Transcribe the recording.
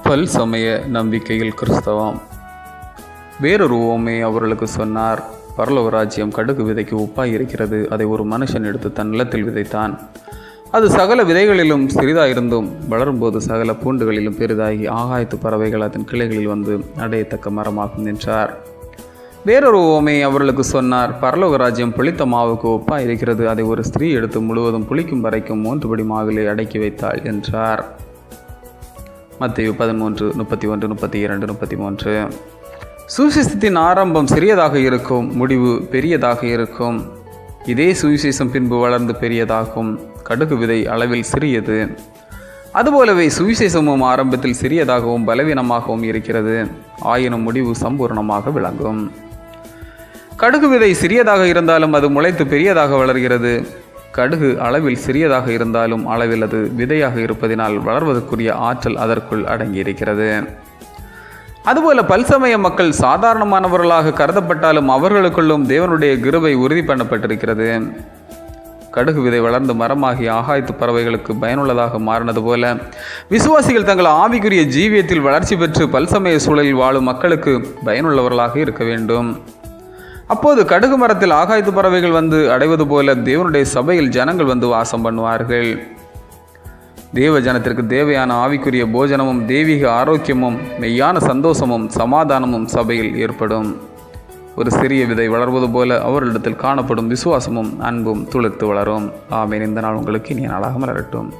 பல் சமய நம்பிக்கையில் கிறிஸ்தவம். வேறொரு உவமை அவர்களுக்கு சொன்னார். பரலோக ராஜ்யம் கடுகு விதைக்கு ஒப்பாய் இருக்கிறது. அதை ஒரு மனுஷன் எடுத்து தன் நிலத்தில் விதைத்தான். அது சகல விதைகளிலும் சிறிதாயிருந்தும் வளரும்போது சகல பூண்டுகளிலும் பெரிதாகி ஆகாயத்து பறவைகள் அதன் கிளைகளில் வந்து அடையத்தக்க மரமாகும் என்றார். வேறொரு உவமை அவர்களுக்கு சொன்னார். பரலோக ராஜ்யம் புளித்த மாவுக்கு ஒப்பாய் இருக்கிறது. அதை ஒரு ஸ்திரீ எடுத்து முழுவதும் புளிக்கும் வரைக்கும் 3 படி மாவிலே அடக்கி வைத்தாள் என்றார். மத்தேயு 13:31-32-33. சுவிசேஷத்தின் ஆரம்பம் சிறியதாக இருக்கும், முடிவு பெரியதாக இருக்கும். இதே சுவிசேஷம் பின்பு வளர்ந்து பெரியதாகும். கடுகு விதை அளவில் சிறியது. அதுபோலவே சுவிசேஷமும் ஆரம்பத்தில் சிறியதாகவும் பலவீனமாகவும் இருக்கிறது, ஆயினும் முடிவு சம்பூர்ணமாக விளங்கும். கடுகு விதை சிறியதாக இருந்தாலும் அது முளைத்து பெரியதாக வளர்கிறது. கடுகு அளவில் சிறியதாக இருந்தாலும் அளவில் அது விதையாக இருப்பதினால் வளர்வதற்குரிய ஆற்றல் அதற்குள் அடங்கியிருக்கிறது. அதுபோல பல்சமய மக்கள் சாதாரணமானவர்களாக கருதப்பட்டாலும் அவர்களுக்குள்ளும் தேவனுடைய கிருபை உறுதி பண்ணப்பட்டிருக்கிறது. கடுகு விதை வளர்ந்து மரமாகி ஆகாயத்து பறவைகளுக்கு பயனுள்ளதாக மாறினது போல விசுவாசிகள் தங்கள் ஆவிக்குரிய ஜீவியத்தில் வளர்ச்சி பெற்று பல்சமய சூழலில் வாழும் மக்களுக்கு பயனுள்ளவர்களாக இருக்க வேண்டும். அப்போது கடுகு மரத்தில் ஆகாயத்து பறவைகள் வந்து அடைவது போல தேவனுடைய சபையில் ஜனங்கள் வந்து வாசம் பண்ணுவார்கள். தேவ ஜனத்திற்கு தேவையான ஆவிக்குரிய போஜனமும் தெய்வீக ஆரோக்கியமும் மெய்யான சந்தோஷமும் சமாதானமும் சபையில் ஏற்படும். ஒரு சிறிய விதை வளர்வது போல அவர்களிடத்தில் காணப்படும் விசுவாசமும் அன்பும் துளிர்த்து வளரும். ஆமென். இந்த நாள் உங்களுக்கு இனிய நாளாக மலரட்டும்.